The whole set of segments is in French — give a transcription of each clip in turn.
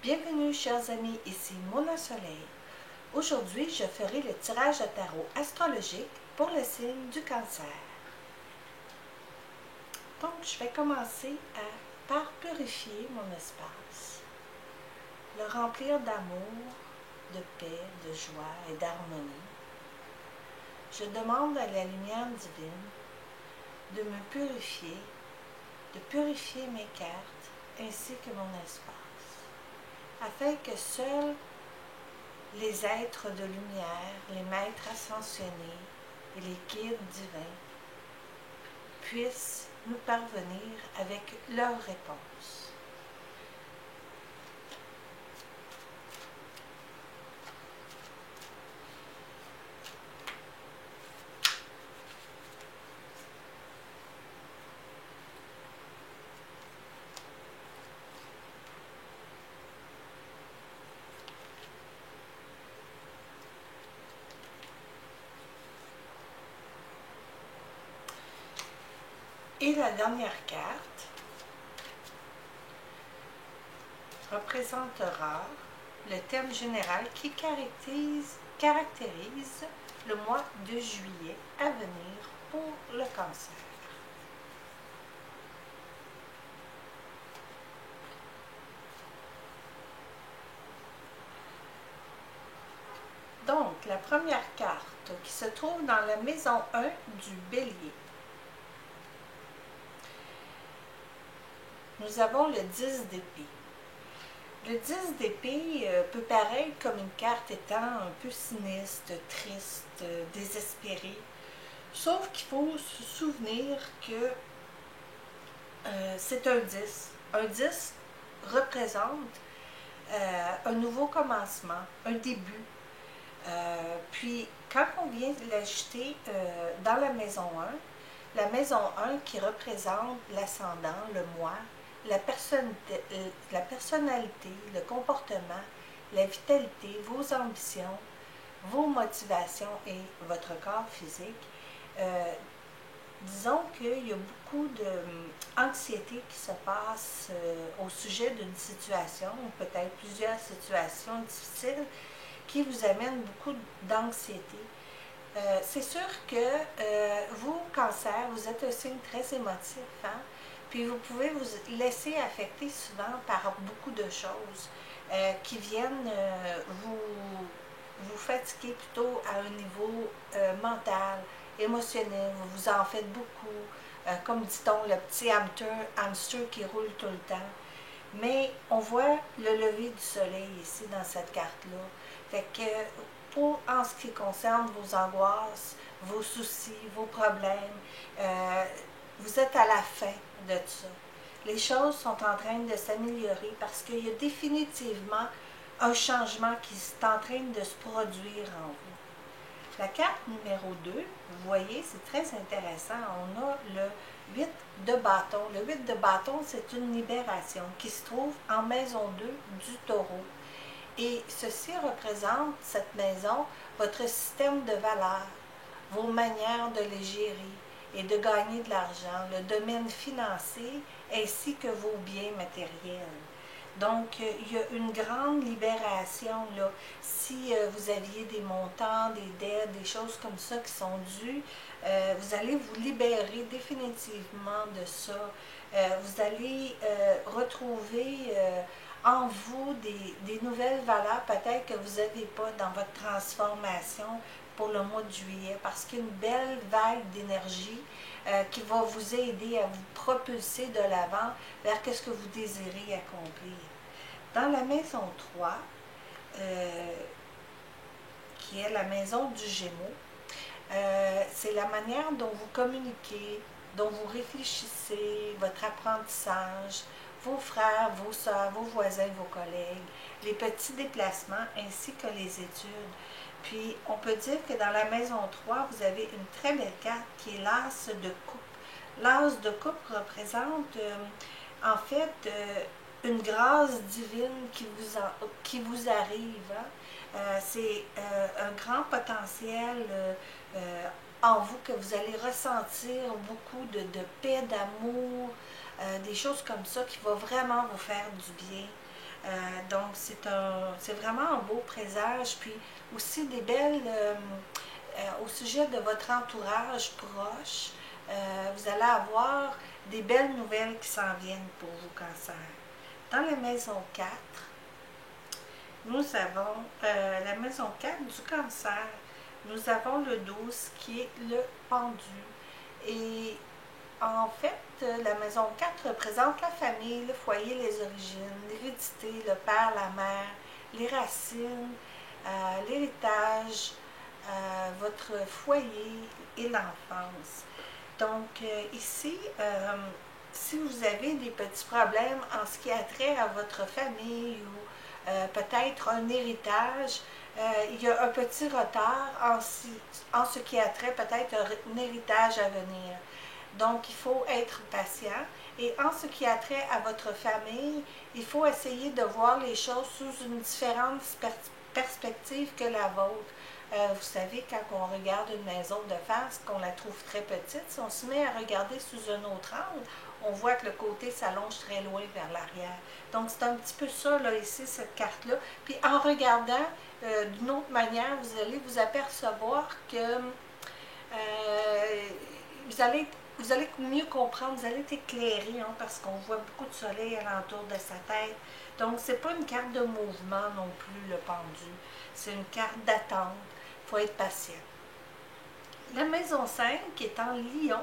Bienvenue chers amis, ici Mona Soleil. Aujourd'hui, je ferai le tirage de tarot astrologique pour le signe du Cancer. Donc, je vais commencer par purifier mon espace, le remplir d'amour, de paix, de joie et d'harmonie. Je demande à la lumière divine de me purifier, de purifier mes cartes ainsi que mon espace, afin que seuls les êtres de lumière, les maîtres ascensionnés et les guides divins puissent nous parvenir avec leurs réponses. Et la dernière carte représentera le thème général qui caractérise le mois de juillet à venir pour le Cancer. Donc, la première carte qui se trouve dans la maison 1 du Bélier. Nous avons le 10 d'épée. Le 10 d'épée peut paraître comme une carte étant un peu sinistre, triste, désespérée. Sauf qu'il faut se souvenir que c'est un 10. Un 10 représente un nouveau commencement, un début. Puis, quand on vient l'ajouter dans la maison 1 qui représente l'ascendant, le moi, la personnalité, le comportement, la vitalité, vos ambitions, vos motivations et votre corps physique, disons qu'il y a beaucoup d'anxiété qui se passe au sujet d'une situation, ou peut-être plusieurs situations difficiles, qui vous amènent beaucoup d'anxiété. C'est sûr que vous, Cancer, vous êtes un signe très émotif, hein? Puis vous pouvez vous laisser affecter souvent par beaucoup de choses qui viennent vous fatiguer plutôt à un niveau mental, émotionnel. Vous vous en faites beaucoup, comme dit-on, le petit hamster qui roule tout le temps. Mais on voit le lever du soleil ici dans cette carte-là. Fait que en ce qui concerne vos angoisses, vos soucis, vos problèmes, vous êtes à la fin de ça. Les choses sont en train de s'améliorer parce qu'il y a définitivement un changement qui est en train de se produire en vous. La carte numéro 2, vous voyez, c'est très intéressant. On a le 8 de bâton. Le 8 de bâton, c'est une libération qui se trouve en maison 2 du taureau. Et ceci représente, cette maison, votre système de valeurs, vos manières de les gérer et de gagner de l'argent, le domaine financier ainsi que vos biens matériels. Donc, il y a une grande libération, là. Si vous aviez des montants, des dettes, des choses comme ça qui sont dues, vous allez vous libérer définitivement de ça. Vous allez retrouver en vous des nouvelles valeurs, peut-être que vous n'avez pas dans votre transformation pour le mois de juillet, parce qu'il y a une belle vague d'énergie qui va vous aider à vous propulser de l'avant vers ce que vous désirez accomplir. Dans la maison 3, qui est la maison du Gémeaux, c'est la manière dont vous communiquez, dont vous réfléchissez, votre apprentissage, vos frères, vos soeurs, vos voisins, vos collègues, les petits déplacements ainsi que les études. Puis, on peut dire que dans la maison 3, vous avez une très belle carte qui est l'as de coupe. L'as de coupe représente, en fait, une grâce divine qui vous arrive. Hein? C'est un grand potentiel en vous que vous allez ressentir beaucoup de paix, d'amour, des choses comme ça qui vont vraiment vous faire du bien. Donc, c'est vraiment un beau présage. Puis aussi des belles, au sujet de votre entourage proche, vous allez avoir des belles nouvelles qui s'en viennent pour vous, Cancer. Dans la maison 4, nous avons la maison 4 du Cancer. Nous avons le 12 qui est le pendu. Et en fait, la maison 4 représente la famille, le foyer, les origines, l'hérédité, le père, la mère, les racines, l'héritage, votre foyer et l'enfance. Donc ici, si vous avez des petits problèmes en ce qui a trait à votre famille ou peut-être un héritage, il y a un petit retard en ce qui a trait peut-être un héritage à venir. Donc, il faut être patient. Et en ce qui a trait à votre famille, il faut essayer de voir les choses sous une différente perspective que la vôtre. Vous savez, quand on regarde une maison de face, qu'on la trouve très petite, si on se met à regarder sous un autre angle, on voit que le côté s'allonge très loin vers l'arrière. Donc, c'est un petit peu ça, là, ici, cette carte-là. Puis, en regardant d'une autre manière, vous allez vous apercevoir que vous allez mieux comprendre, vous allez être éclairé, hein, parce qu'on voit beaucoup de soleil alentour de sa tête. Donc, c'est pas une carte de mouvement non plus, le pendu. C'est une carte d'attente. Il faut être patient. La maison 5, qui est en Lion,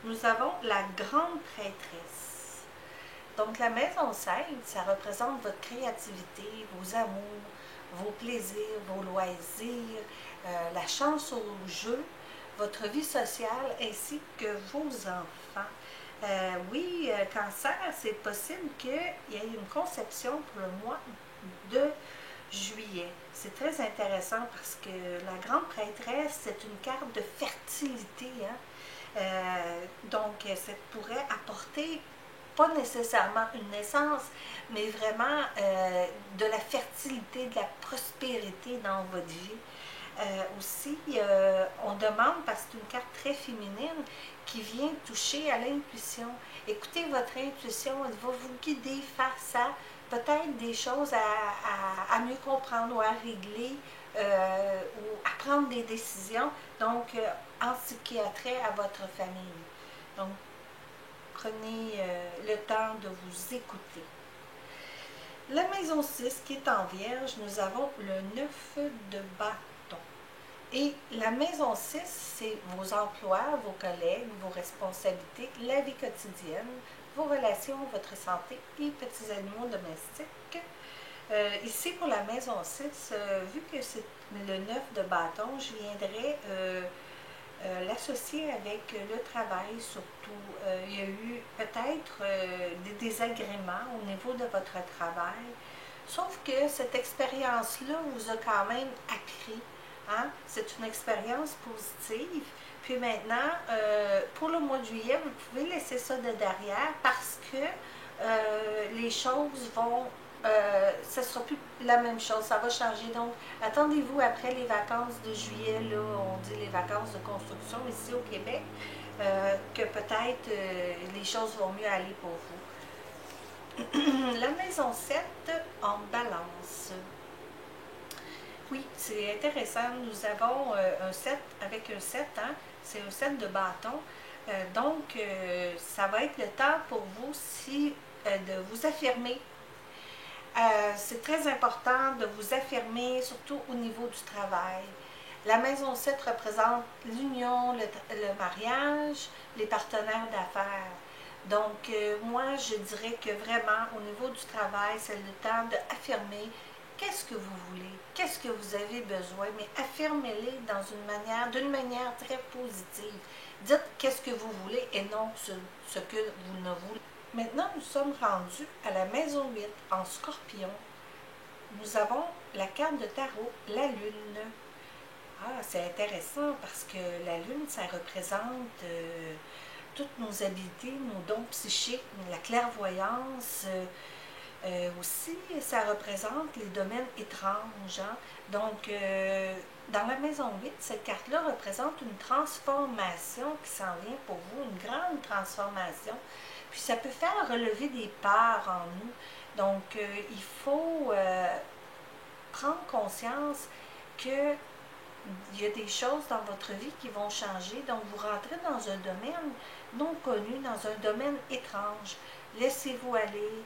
nous avons la grande prêtresse. Donc, la maison 5, ça représente votre créativité, vos amours, vos plaisirs, vos loisirs, la chance au jeu, votre vie sociale ainsi que vos enfants. Oui, Cancer, c'est possible qu'il y ait une conception pour le mois de juillet. C'est très intéressant parce que la grande prêtresse, c'est une carte de fertilité. Hein? Donc, ça pourrait apporter pas nécessairement une naissance, mais vraiment de la fertilité, de la prospérité dans votre vie. Aussi, on demande, parce que c'est une carte très féminine, qui vient toucher à l'intuition. Écoutez votre intuition, elle va vous guider face à peut-être des choses à mieux comprendre ou à régler ou à prendre des décisions, donc en ce qui a trait à votre famille. Donc, prenez le temps de vous écouter. La maison 6 qui est en Vierge, nous avons le 9 de bâton. Et la maison 6, c'est vos emplois, vos collègues, vos responsabilités, la vie quotidienne, vos relations, votre santé et petits animaux domestiques. Ici, pour la maison 6, vu que c'est le 9 de bâton, je viendrais l'associer avec le travail surtout. Il y a eu peut-être des désagréments au niveau de votre travail, sauf que cette expérience-là vous a quand même appris. Hein? C'est une expérience positive. Puis maintenant, pour le mois de juillet, vous pouvez laisser ça de derrière parce que les choses vont... ce ne sera plus la même chose, ça va changer. Donc, attendez-vous après les vacances de juillet, là, on dit les vacances de construction ici au Québec, que peut-être les choses vont mieux aller pour vous. La maison 7 en balance. Oui, c'est intéressant. Nous avons un 7 avec un 7, hein? C'est un 7 de bâton. Donc, ça va être le temps pour vous de vous affirmer. C'est très important de vous affirmer, surtout au niveau du travail. La maison 7 représente l'union, le mariage, les partenaires d'affaires. Donc, moi, je dirais que vraiment, au niveau du travail, c'est le temps d'affirmer qu'est-ce que vous voulez, qu'est-ce que vous avez besoin, mais affirmez-les d'une manière très positive. Dites qu'est-ce que vous voulez et non ce que vous ne voulez. Maintenant, nous sommes rendus à la maison 8 en Scorpion. Nous avons la carte de tarot, la Lune. Ah, c'est intéressant parce que la Lune, ça représente toutes nos habiletés, nos dons psychiques, la clairvoyance. Aussi, ça représente les domaines étranges. Hein? Donc, dans la maison 8, cette carte-là représente une transformation qui s'en vient pour vous, une grande transformation. Puis ça peut faire relever des parts en nous, Donc, il faut prendre conscience que il y a des choses dans votre vie qui vont changer. Donc, vous rentrez dans un domaine non connu, dans un domaine étrange. Laissez-vous aller,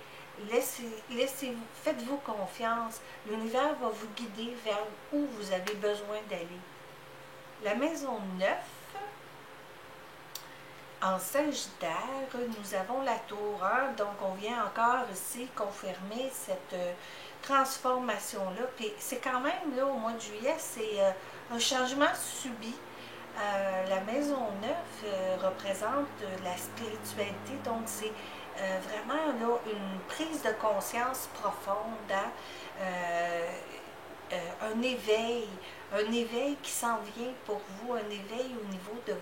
faites-vous confiance. L'univers va vous guider vers où vous avez besoin d'aller. La maison 9, en Sagittaire, nous avons la tour 1, donc on vient encore ici confirmer cette transformation-là. Puis c'est quand même, là, au mois de juillet, c'est un changement subi. La maison 9 représente la spiritualité, donc c'est vraiment là, une prise de conscience profonde, hein? Un éveil qui s'en vient pour vous, un éveil au niveau de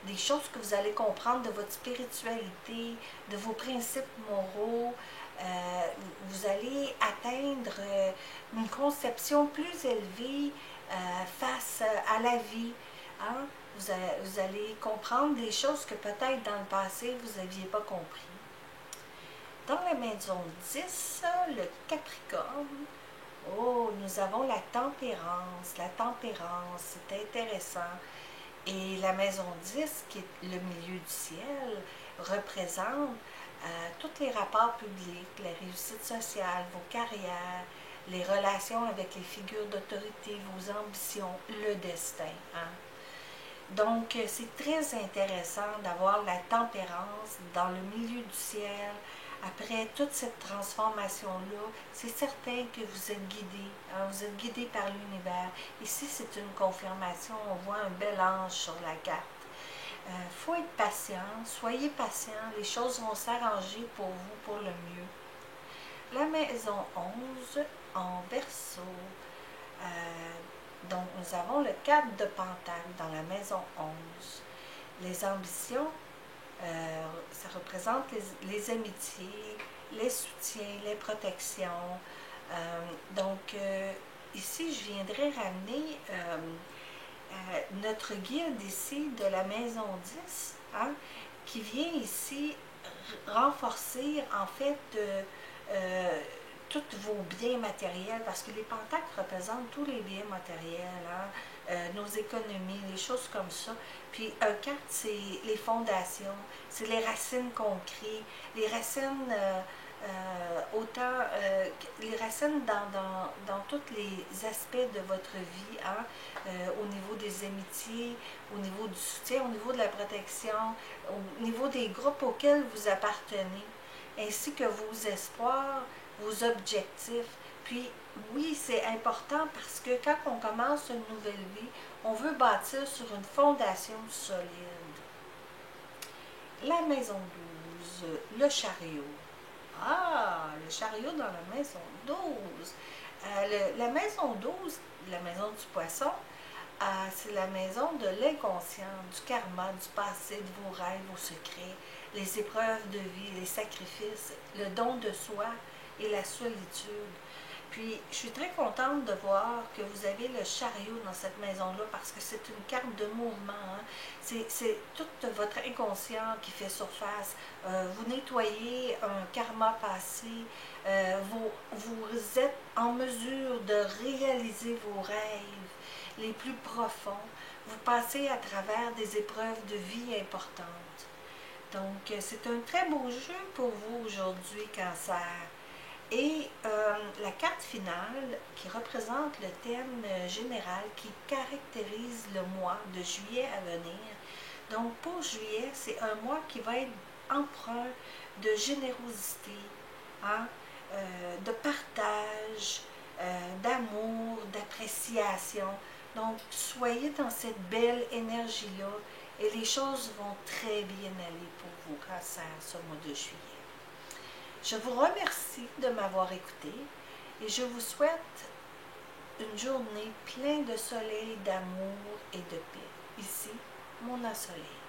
des choses que vous allez comprendre de votre spiritualité, de vos principes moraux. Vous allez atteindre une conception plus élevée face à la vie. Hein? Vous allez comprendre des choses que peut-être dans le passé vous n'aviez pas compris. Dans la maison 10, le Capricorne, oh, nous avons la tempérance. La tempérance, c'est intéressant. Et la maison 10, qui est le milieu du ciel, représente tous les rapports publics, la réussite sociale, vos carrières, les relations avec les figures d'autorité, vos ambitions, le destin. Hein? Donc, c'est très intéressant d'avoir la tempérance dans le milieu du ciel. Après toute cette transformation-là, c'est certain que vous êtes guidé. Hein, vous êtes guidé par l'univers. Ici, c'est une confirmation. On voit un bel ange sur la carte. Il faut être patient. Soyez patient. Les choses vont s'arranger pour vous pour le mieux. La maison 11 en Verseau. Donc, nous avons le 4 de Pentacle dans la maison 11. Les ambitions, ça représente les amitiés, les soutiens, les protections. Donc, ici, je viendrais ramener notre guide ici de la maison 10, hein, qui vient ici renforcer, en fait, tous vos biens matériels, parce que les pentacles représentent tous les biens matériels, hein, nos économies, les choses comme ça. Puis un 4, c'est les fondations, c'est les racines qu'on crée, les racines autant les racines dans tous les aspects de votre vie, hein, au niveau des amitiés, au niveau du soutien, au niveau de la protection, au niveau des groupes auxquels vous appartenez, ainsi que vos espoirs, vos objectifs. Puis oui, c'est important parce que quand on commence une nouvelle vie, on veut bâtir sur une fondation solide. La maison 12, le chariot. Ah, le chariot dans la maison 12. La maison 12, la maison du poisson, c'est la maison de l'inconscient, du karma, du passé, de vos rêves, vos secrets, les épreuves de vie, les sacrifices, le don de soi et la solitude. Puis, je suis très contente de voir que vous avez le chariot dans cette maison-là parce que c'est une carte de mouvement. Hein. C'est tout votre inconscient qui fait surface. Vous nettoyez un karma passé. Vous êtes en mesure de réaliser vos rêves les plus profonds. Vous passez à travers des épreuves de vie importantes. Donc, c'est un très beau jeu pour vous aujourd'hui, Cancer. Et la carte finale qui représente le thème général qui caractérise le mois de juillet à venir. Donc pour juillet, c'est un mois qui va être empreint de générosité, hein, de partage, d'amour, d'appréciation. Donc soyez dans cette belle énergie-là et les choses vont très bien aller pour vous, Cancer, ce mois de juillet. Je vous remercie de m'avoir écouté et je vous souhaite une journée pleine de soleil, d'amour et de paix. Ici, Mona Soleil.